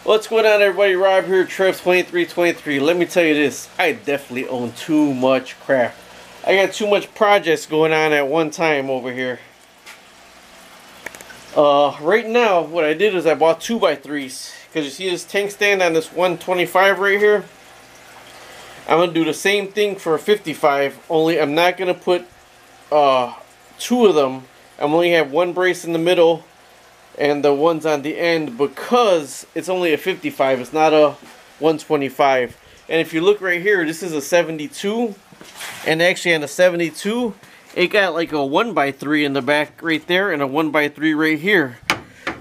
What's going on, everybody? Rob here, Trev2323. Let me tell you this, I definitely own too much crap. I got too much projects going on at one time over here. Right now, what I did is I bought 2x3s. Because you see this tank stand on this 125 right here? I'm going to do the same thing for a 55, only I'm not going to put two of them. I'm only have one brace in the middle and the ones on the end, because it's only a 55, it's not a 125. And if you look right here, this is a 72, and actually on the 72 it got like a 1x3 in the back right there and a 1x3 right here.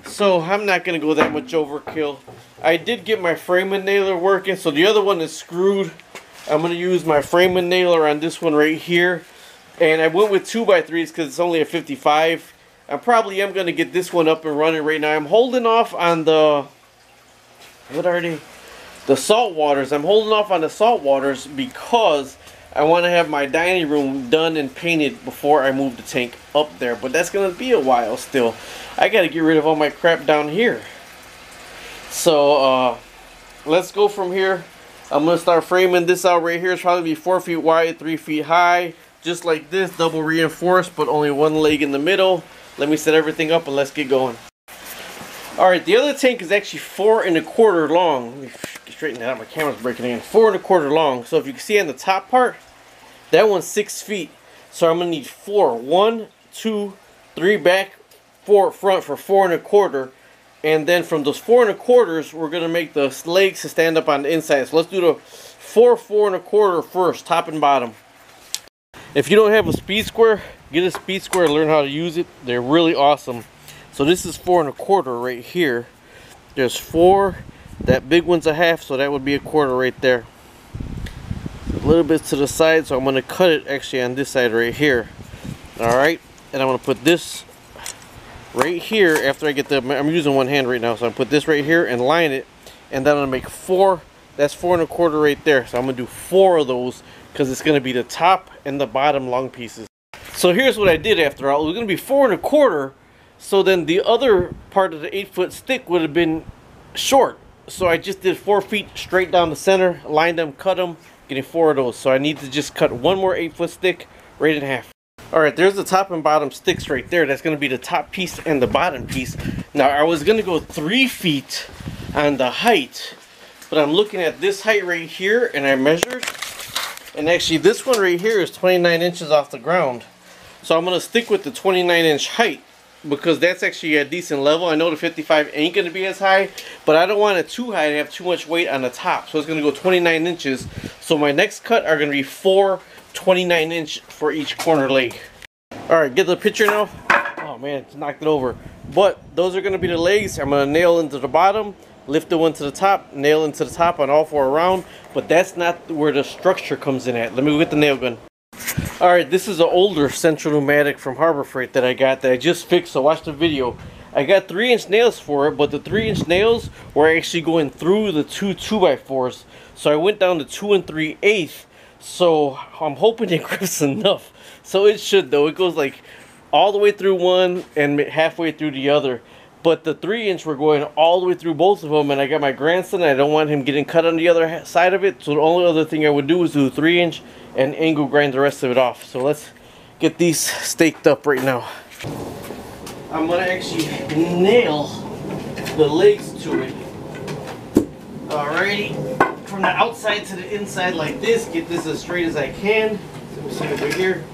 So I'm not gonna go that much overkill. I did get my frame and nailer working, so the other one is screwed. I'm gonna use my frame and nailer on this one right here, and I went with 2x3s because it's only a 55. I probably am going to get this one up and running right now. I'm holding off on the, what are they? The salt waters. I'm holding off on the salt waters because I want to have my dining room done and painted before I move the tank up there. But that's going to be a while still. I got to get rid of all my crap down here. So, let's go from here. I'm going to start framing this out right here. It's probably be 4 feet wide, 3 feet high. Just like this, double reinforced, but only one leg in the middle. Let me set everything up and let's get going. Alright, the other tank is actually 4 1/4 long. Let me straighten that out, my camera's breaking in. 4 1/4 long. So if you can see on the top part, that one's 6 feet. So I'm going to need 4. 1, 2, 3 back, 4 front for 4 1/4. And then from those 4 1/4, we're going to make the legs to stand up on the inside. So let's do the 4 1/4 first, top and bottom. If you don't have a speed square, get a speed square and learn how to use it. They're really awesome. So this is 4 1/4 right here. There's 4. That big one's a half, so that would be a quarter right there. A little bit to the side, so I'm going to cut it actually on this side right here. Alright, and I'm going to put this right here after I get the, I'm using one hand right now, so I'm going to put this right here and line it. And then I'm going to make 4. That's 4 1/4 right there. So I'm going to do 4 of those, because it's going to be the top and the bottom long pieces. So here's what I did after all. It was going to be 4 1/4, so then the other part of the 8-foot stick would have been short. So I just did 4 feet straight down the center, lined them, cut them, getting 4 of those. So I need to just cut one more 8-foot stick right in half. Alright, there's the top and bottom sticks right there. That's going to be the top piece and the bottom piece. Now I was going to go 3 feet on the height, but I'm looking at this height right here, and I measured. And actually this one right here is 29 inches off the ground. So I'm going to stick with the 29-inch height, because that's actually a decent level. I know the 55 ain't going to be as high, but I don't want it too high to have too much weight on the top. So it's going to go 29 inches. So my next cut are going to be 4 29-inch for each corner leg. Alright, get the picture now. Oh man, it's knocked it over. But those are going to be the legs. I'm going to nail into the bottom, lift the one to the top, nail into the top on all 4 around. But that's not where the structure comes in at. Let me go get the nail gun. Alright, this is an older central pneumatic from Harbor Freight that I got, that I just fixed, so watch the video. I got 3-inch nails for it, but the 3-inch nails were actually going through the 2 2x4s. So I went down to 2 3/8. So I'm hoping it grips enough. So it should, though. It goes like all the way through one and halfway through the other. But the 3-inch were going all the way through both of them, and I got my grandson, and I don't want him getting cut on the other side of it. So the only other thing I would do is do 3-inch and angle grind the rest of it off. So let's get these staked up right now. I'm going to actually nail the legs to it. Alrighty. From the outside to the inside like this. Get this as straight as I can. Let me see it right here.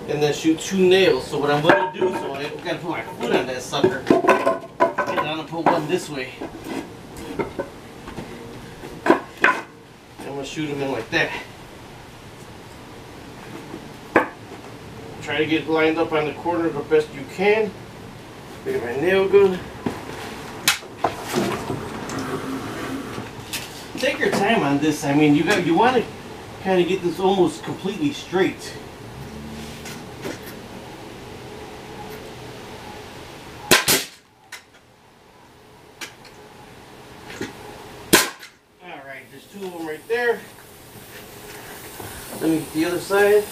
And then shoot 2 nails. So what I'm going to do, so I got to put my foot on that sucker. And I'm going to put one this way. I'm going to shoot them in like that. Try to get lined up on the corner the best you can. Look at my nail gun. Take your time on this. I mean, you want to kind of get this almost completely straight. Alright, there's 2 of them right there. Let me get the other side.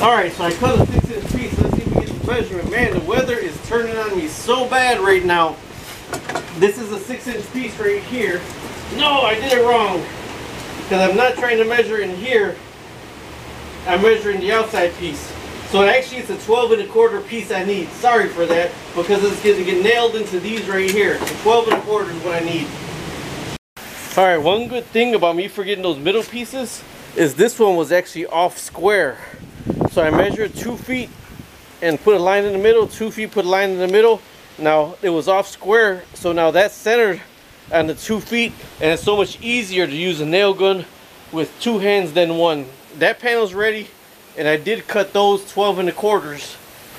Alright, so I cut a 6-inch piece. Let's see if we get the measurement. Man, the weather is turning on me so bad right now. This is a 6-inch piece right here. No, I did it wrong. Because I'm not trying to measure in here. I'm measuring the outside piece. So actually it's a 12 1/4 piece I need. Sorry for that, because it's going to get nailed into these right here. So 12 1/4 is what I need. Alright, one good thing about me forgetting those middle pieces is this one was actually off square. So I measured 2 feet and put a line in the middle, 2 feet, put a line in the middle. Now it was off square, so now that's centered on the 2 feet, and it's so much easier to use a nail gun with 2 hands than one. That panel's ready, and I did cut those 12 1/4,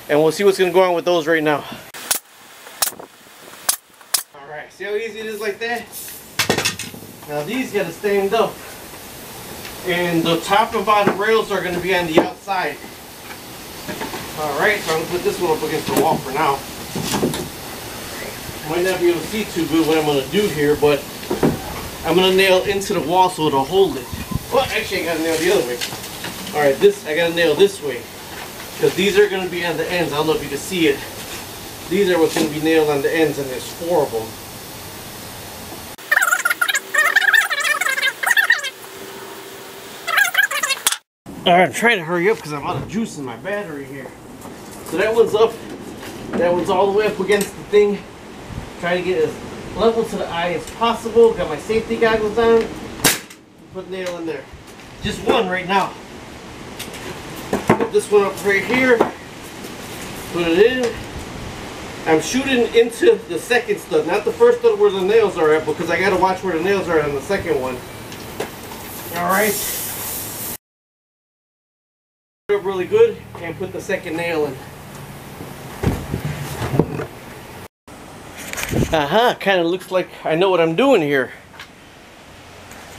and we'll see what's going to go on with those right now. Alright, see how easy it is like that? Now these got to stand up, and the top and bottom rails are going to be on the outside. Alright, so I'm going to put this one up against the wall for now. Might not be able to see too good what I'm going to do here, but I'm going to nail into the wall so it'll hold it. Well, actually I got to nail the other way. Alright, I got to nail this way, because these are going to be on the ends. I don't know if you can see it. These are what's going to be nailed on the ends, and there's 4 of them. Alright, I'm trying to hurry up because I'm out of juice in my battery here. So that one's up. That one's all the way up against the thing. Trying to get as level to the eye as possible. Got my safety goggles on. Put the nail in there. Just one right now. Put this one up right here. Put it in. I'm shooting into the second stud, not the first stud where the nails are at, because I got to watch where the nails are on the second one. Alright. Up really good and put the second nail in. Kind of looks like I know what I'm doing here.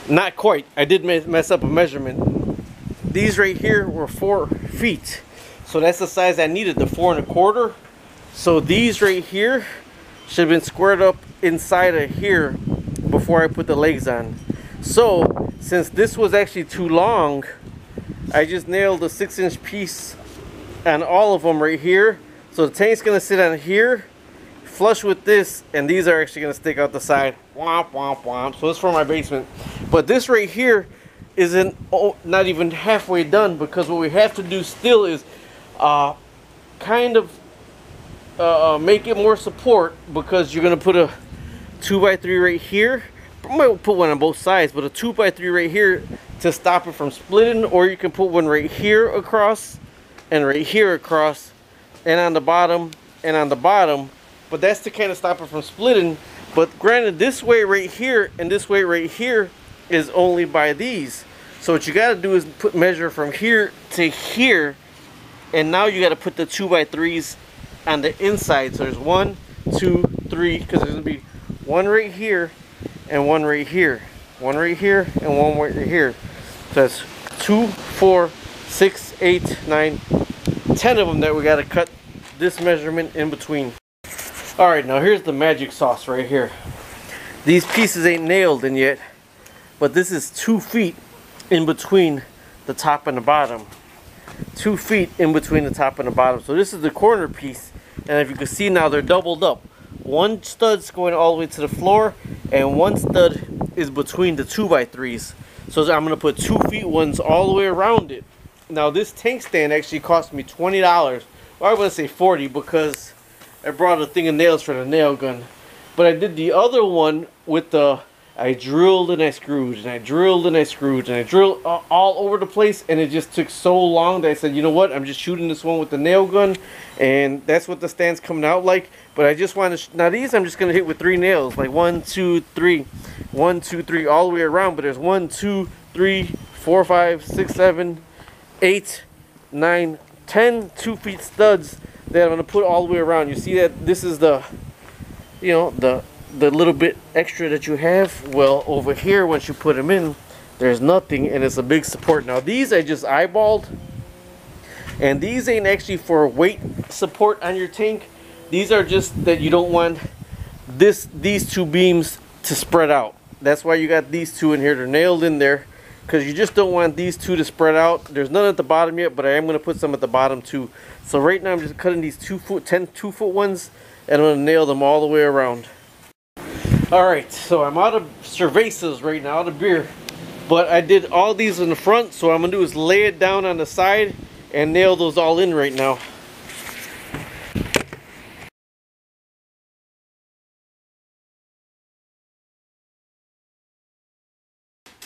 Not quite. I did mess up a measurement. These right here were 4 feet, so that's the size I needed, the 4 1/4. So these right here should have been squared up inside of here before I put the legs on. So since this was actually too long, I just nailed a 6-inch piece on all of them right here. So the tank's gonna sit on here, flush with this, and these are actually gonna stick out the side. Womp womp womp. So it's for my basement. But this right here isn't not even halfway done, because what we have to do still is kind of make it more support, because you're gonna put a 2x3 right here. I might put one on both sides, but a 2x3 right here to stop it from splitting, or you can put one right here across and right here across, and on the bottom and on the bottom. But that's to kind of stop it from splitting. But granted, this way right here and this way right here is only by these. So what you got to do is measure from here to here, and now you got to put the 2x3s on the inside. So there's 1, 2, 3, because there's gonna be one right here and one right here, one right here and one right here. So that's 2, 4, 6, 8, 9, 10 of them that we got to cut this measurement in between. All right, now here's the magic sauce right here. These pieces ain't nailed in yet, but this is 2 feet in between the top and the bottom. 2 feet in between the top and the bottom. So this is the corner piece, and if you can see now, they're doubled up. One stud's going all the way to the floor, and one stud is between the 2x3s. So I'm going to put 2 feet ones all the way around it. Now this tank stand actually cost me $20. Well, I want to say 40, because I brought a thing of nails for the nail gun. But I did the other one with the, I drilled and I screwed, and I drilled and I screwed, and I drilled all over the place, and it just took so long that I said, you know what, I'm just shooting this one with the nail gun, and that's what the stand's coming out like. But I just want to, now these I'm just going to hit with 3 nails, like 1, 2, 3, 1, 2, 3, all the way around. But there's 1, 2, 3, 4, 5, 6, 7, 8, 9, 10 2 feet studs that I'm going to put all the way around. You see that this is the, you know, the little bit extra that you have. Well, over here, once you put them in, there's nothing, and it's a big support. Now these I just eyeballed, and these ain't actually for weight support on your tank. These are just that you don't want these 2 beams to spread out. That's why you got these 2 in here. They're nailed in there, because you just don't want these two to spread out. There's none at the bottom yet, but I am going to put some at the bottom too. So right now I'm just cutting these 2 foot ones, and I'm going to nail them all the way around. Alright, so I'm out of cervezas right now, out of beer. But I did all these in the front, so what I'm going to do is lay it down on the side and nail those all in right now.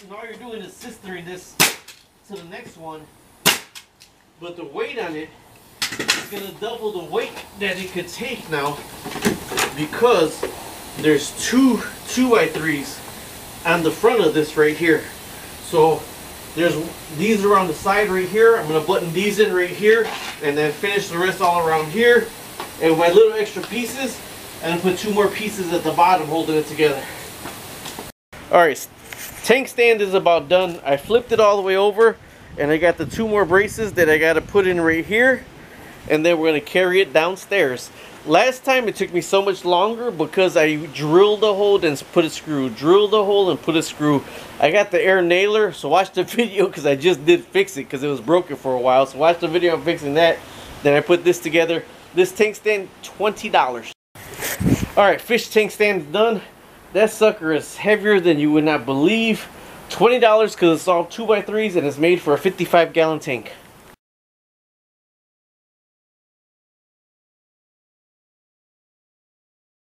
And all you're doing is sistering this to the next one, but the weight on it is going to double the weight that it could take now, because there's two 2x3s on the front of this right here. So there's these are on the side right here. I'm going to button these in right here and then finish the rest all around here. And with my little extra pieces, and put 2 more pieces at the bottom holding it together. Alright, tank stand is about done. I flipped it all the way over, and I got the 2 more braces that I got to put in right here, and then we're going to carry it downstairs. Last time it took me so much longer because I drilled a hole and put a screw, drilled a hole and put a screw. I got the air nailer, so watch the video because I just did fix it because it was broken for a while. So watch the video of fixing that. Then I put this together. This tank stand, $20. Alright, fish tank stand done. That sucker is heavier than you would not believe. $20 because it's all 2x3s and it's made for a 55-gallon tank.